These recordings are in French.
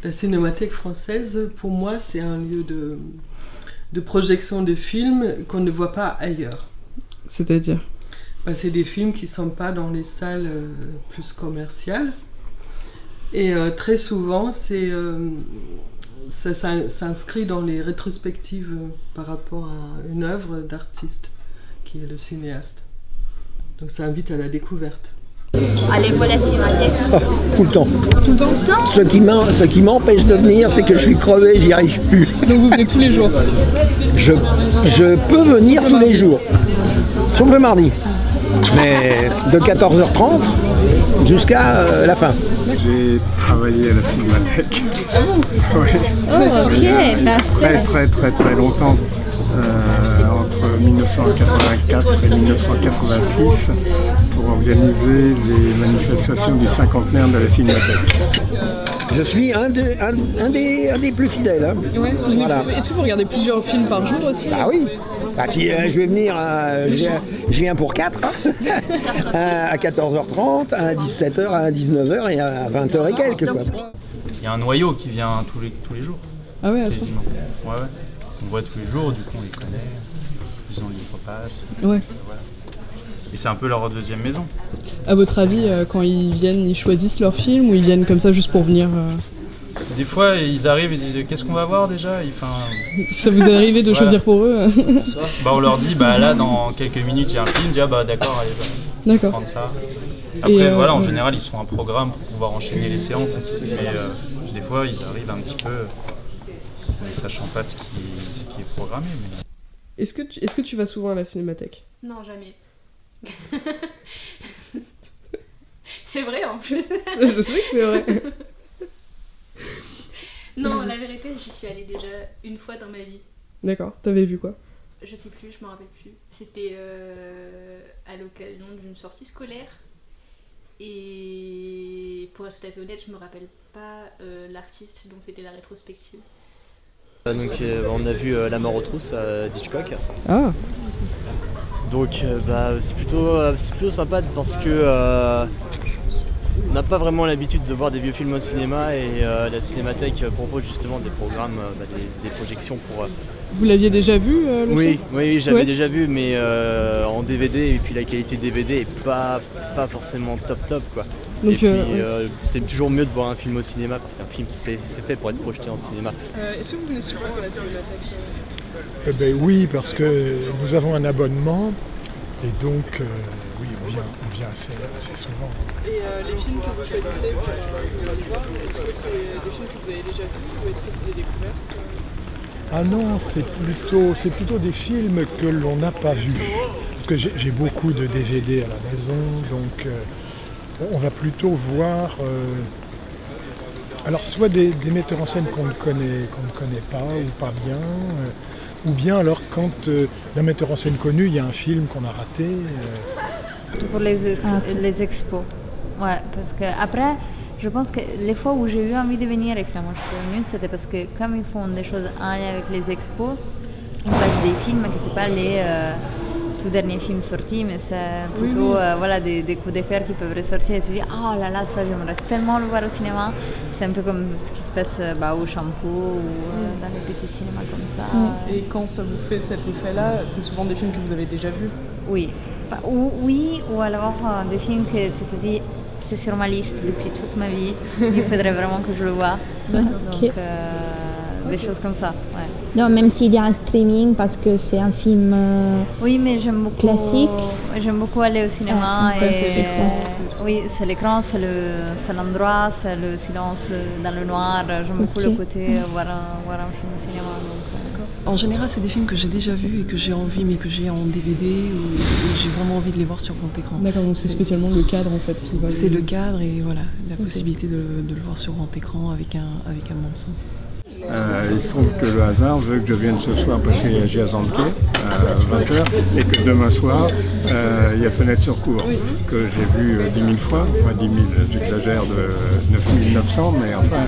La Cinémathèque française, pour moi, c'est un lieu de projection de films qu'on ne voit pas ailleurs. C'est-à-dire? C'est des films qui ne sont pas dans les salles plus commerciales. Et très souvent, ça s'inscrit dans les rétrospectives par rapport à une œuvre d'artiste qui est le cinéaste. Donc ça invite à la découverte. Allez-vous à la Cinémathèque? Tout le temps. Tout le temps? Ce qui m'empêche de venir, c'est que je suis crevé, j'y arrive plus. Donc vous venez tous les jours? Je peux venir tous les jours, sauf le mardi. Mais de 14h30 jusqu'à la fin. J'ai travaillé à la Cinémathèque. Oui. Oh, ok. Très longtemps. Entre 1984 et 1986 pour organiser les manifestations du cinquantenaire de la Cinémathèque. Je suis un des plus fidèles. Hein. Ouais, voilà. Est-ce que vous regardez plusieurs films par jour aussi? Ah oui. Bah, si je vais venir, je viens pour 4, hein. À 14h30, à 17h, à 19h et à 20h et quelques. Quoi. Il y a un noyau qui vient tous les jours. Ah ouais, quasiment. Ouais. On voit tous les jours, du coup on les connaît, ils ont les repasses. Ouais. Voilà. Et c'est un peu leur deuxième maison. À votre avis, quand ils viennent, ils choisissent leur film ou ils viennent comme ça juste pour venir Des fois ils arrivent et disent qu'est-ce qu'on va voir déjà Ça vous est arrivé de choisir pour eux? On leur dit là dans quelques minutes il y a un film, on dit d'accord, allez, d'accord. Prendre ça. Après en général ils se font un programme pour pouvoir enchaîner les séances, mais des fois ils arrivent un petit peu ne sachant pas ce qui est programmé. Mais... Est-ce que tu vas souvent à la Cinémathèque? Non, jamais. C'est vrai en plus. Je sais que c'est vrai. Non, la vérité, j'y suis allée déjà une fois dans ma vie. D'accord, t'avais vu quoi? Je sais plus, je m'en rappelle plus. C'était à l'occasion d'une sortie scolaire. Et pour être tout à fait honnête, je me rappelle pas l'artiste, donc c'était la rétrospective. Donc on a vu La mort aux trousses d'Hitchcock. Ah. Donc c'est plutôt sympa parce que on n'a pas vraiment l'habitude de voir des vieux films au cinéma et la Cinémathèque propose justement des programmes, des projections pour... Vous l'aviez déjà vu Oui, j'avais déjà vu, mais en DVD, et puis la qualité DVD est pas forcément top quoi. Donc, et puis c'est toujours mieux de voir un film au cinéma parce qu'un film c'est fait pour être projeté en cinéma. Est-ce que vous venez souvent à la Cinémathèque? Oui, parce que nous avons un abonnement et donc oui, on vient assez souvent. Et les films que vous choisissez pour aller voir, est-ce que c'est des films que vous avez déjà vus ou est-ce que c'est des découvertes? Ah non, c'est plutôt des films que l'on n'a pas vus. Parce que j'ai beaucoup de DVD à la maison, donc on va plutôt voir alors soit des metteurs en scène qu'on ne connaît pas ou pas bien, ou bien alors quand d'un metteur en scène connu, il y a un film qu'on a raté. Pour les expos, ouais, parce que après, je pense que les fois où j'ai eu envie de venir et finalement je suis venue, c'était parce que comme ils font des choses en lien avec les expos, ils passent des films qui ne sont pas les tout derniers films sortis, mais c'est plutôt des coups de cœur qui peuvent ressortir et tu dis oh là là, ça j'aimerais tellement le voir au cinéma. C'est un peu comme ce qui se passe au Shampoo ou dans les petits cinémas comme ça. Et quand ça vous fait cet effet-là, c'est souvent des films que vous avez déjà vus? Oui. Ou alors des films que tu te dis c'est sur ma liste depuis toute ma vie, il faudrait vraiment que je le voie. Donc des choses comme ça. Ouais. Non, même s'il y a un streaming parce que c'est un film oui, mais j'aime beaucoup, classique. J'aime beaucoup aller au cinéma. C'est l'écran. Oui, c'est l'écran, c'est l'endroit, c'est le silence dans le noir. J'aime beaucoup le côté voir un film au cinéma. En général, c'est des films que j'ai déjà vus et que j'ai envie, mais que j'ai en DVD ou j'ai vraiment envie de les voir sur grand écran. D'accord, donc c'est spécialement le cadre en fait qui va... C'est le cadre et voilà, la possibilité de le voir sur grand écran avec un bon son. Il se trouve que le hasard veut que je vienne ce soir parce qu'il y a Jazz en quai à 20h et que demain soir il y a Fenêtre sur cour que j'ai vu 10 000 fois, enfin 10 000, j'exagère de 9 900, mais enfin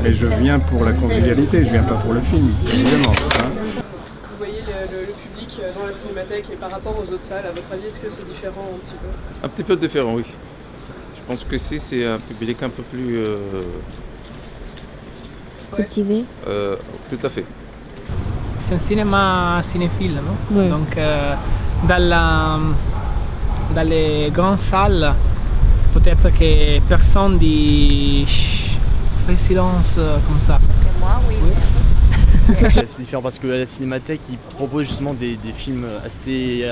et je viens pour la convivialité, je viens pas pour le film, évidemment. Vous voyez le public dans la Cinémathèque et par rapport aux autres salles, à votre avis, est-ce que c'est différent un petit peu? Un petit peu différent, oui. Je pense que c'est un public un peu plus cultivé. Tout à fait. C'est un cinéma cinéphile, non? Ouais. Donc dans les grandes salles, peut-être que personne dit chut, fais silence comme ça. Moi, oui. C'est différent parce que la Cinémathèque ils proposent justement des films assez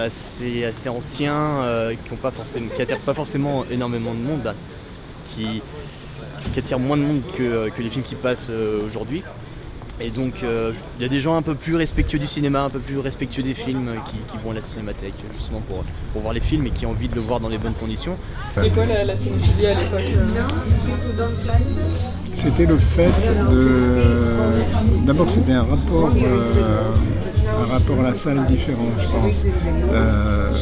anciens qui attirent pas forcément énormément de monde, bah, qui attirent moins de monde que les films qui passent aujourd'hui. Et donc il y a des gens un peu plus respectueux du cinéma, un peu plus respectueux des films qui vont à la Cinémathèque justement pour voir les films et qui ont envie de le voir dans les bonnes conditions. C'est quoi la cinéphilie à l'époque? C'était le fait de... D'abord, c'était un rapport à la salle différent, je pense.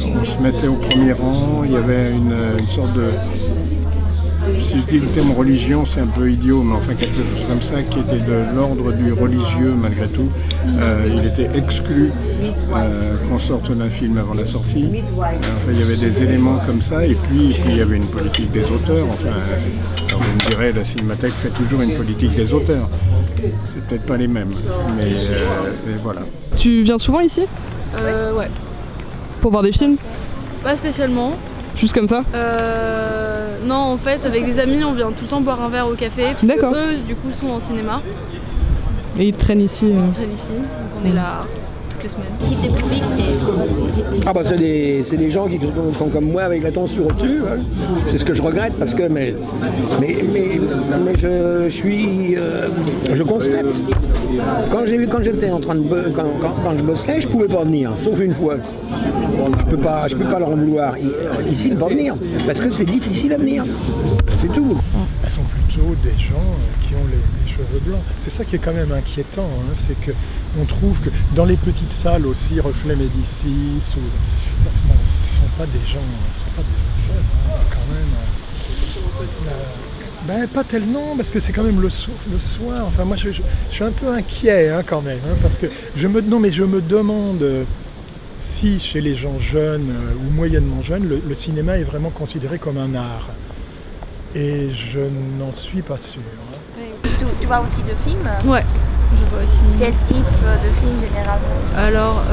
On se mettait au premier rang, il y avait une sorte de... Si je dis le terme religion, c'est un peu idiot, mais enfin quelque chose comme ça, qui était de l'ordre du religieux malgré tout. Il était exclu qu'on sorte d'un film avant la sortie. Enfin, il y avait des éléments comme ça, et puis il y avait une politique des auteurs. Enfin, alors vous me direz, la Cinémathèque fait toujours une politique des auteurs. C'est peut-être pas les mêmes, mais voilà. Tu viens souvent ici? Ouais. Pour voir des films? Pas spécialement. Juste comme ça? Non, en fait, avec des amis, on vient tout le temps boire un verre au café. Parce D'accord. que eux, du coup, sont en cinéma. Et ils traînent ici? Ils traînent ici, donc on est là toutes les semaines. Le type de public, c'est... Ah bah c'est des gens qui sont comme moi avec la tension au-dessus. Hein. C'est ce que je regrette parce que mais je constate. Quand j'étais en train de quand je bossais, je pouvais pas venir, sauf une fois. Je peux pas leur en vouloir. Ici, ne pas venir parce que c'est difficile à venir. C'est tout. Elles sont plutôt des gens qui ont les cheveux blancs. C'est ça qui est quand même inquiétant, hein, c'est qu'on trouve que dans les petites salles aussi, Reflet Médicis, ce ne sont pas des gens jeunes, hein, quand même. Pas tellement, parce que c'est quand même le soir. Enfin, moi, je suis un peu inquiet hein, quand même, hein, parce que je me demande si chez les gens jeunes ou moyennement jeunes, le cinéma est vraiment considéré comme un art. Et je n'en suis pas sûr. Tu vois aussi de films? Ouais, je vois aussi. Quel type de film généralement? Alors,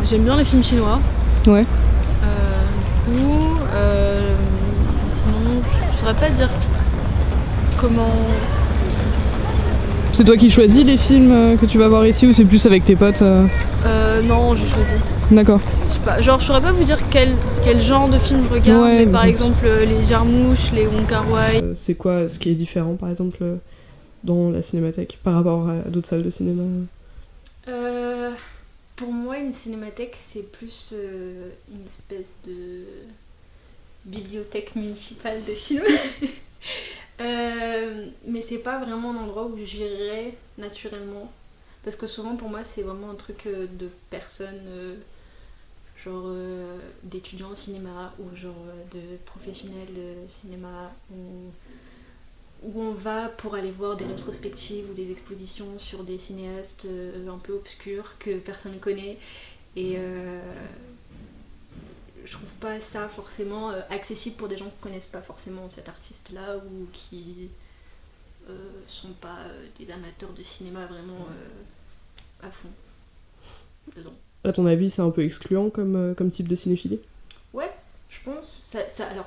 j'aime bien les films chinois. Ouais. Du coup, sinon, je saurais pas dire comment... C'est toi qui choisis les films que tu vas voir ici ou c'est plus avec tes potes? Non, j'ai choisi. D'accord. Je sais pas, genre je saurais pas vous dire quel genre de film je regarde, Ouais, mais par exemple les Jarmouches, les Wong Kar-wai. C'est quoi ce qui est différent par exemple dans la Cinémathèque par rapport à d'autres salles de cinéma? Pour moi, une cinémathèque, c'est plus une espèce de bibliothèque municipale de films. Mais c'est pas vraiment un endroit où j'irais naturellement. Parce que souvent, pour moi, c'est vraiment un truc de personnes, genre d'étudiants au cinéma ou genre de professionnels cinéma, où on va pour aller voir des rétrospectives ou des expositions sur des cinéastes un peu obscurs que personne ne connaît. Et je trouve pas ça forcément accessible pour des gens qui connaissent pas forcément cet artiste-là ou qui sont pas des amateurs de cinéma vraiment à fond dedans. À ton avis, c'est un peu excluant comme type de cinéphilie? Ouais, je pense. Alors,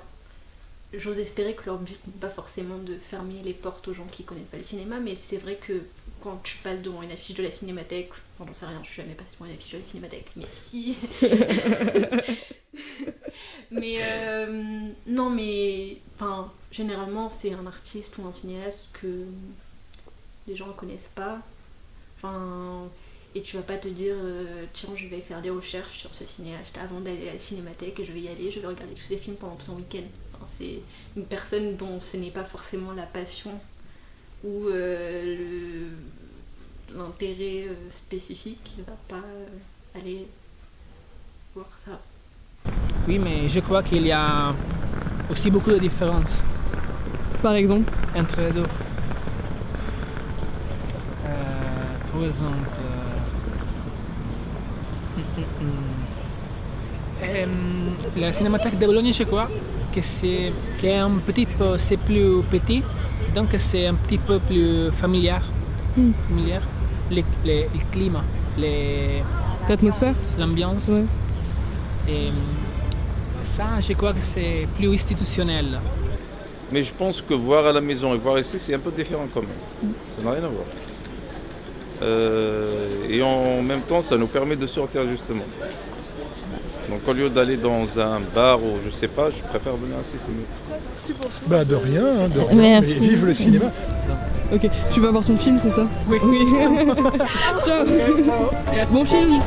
j'ose espérer que leur but n'est pas forcément de fermer les portes aux gens qui connaissent pas le cinéma, mais c'est vrai que quand tu passes devant une affiche de la Cinémathèque, enfin, j'en sais rien, je suis jamais passée devant une affiche de la Cinémathèque, mais si. Mais non, mais enfin, généralement, c'est un artiste ou un cinéaste que les gens ne connaissent pas. Enfin, et tu vas pas te dire tiens, je vais faire des recherches sur ce cinéaste avant d'aller à la Cinémathèque et je vais y aller, je vais regarder tous ses films pendant tout un week-end. Enfin, c'est une personne dont ce n'est pas forcément la passion ou l'intérêt spécifique qui va pas aller voir ça. Oui, mais je crois qu'il y a aussi beaucoup de différences. Par exemple? Entre les deux. Par exemple, la Cinémathèque de Bologne, je crois que c'est un petit peu, c'est plus petit, Donc c'est un petit peu plus familier. Le climat, L'atmosphère. l'ambiance. Ouais. Et ça, je crois que c'est plus institutionnel. Mais je pense que voir à la maison et voir ici, c'est un peu différent quand même. Ça n'a rien à voir. Et en même temps, ça nous permet de sortir justement. Donc au lieu d'aller dans un bar ou je sais pas, je préfère venir ici, c'est mieux. Merci pour tout. Bah de rien, de rien. Merci. Mais vive le cinéma. Ok, tu vas voir ton film, c'est ça? Oui. Ciao. Bon film.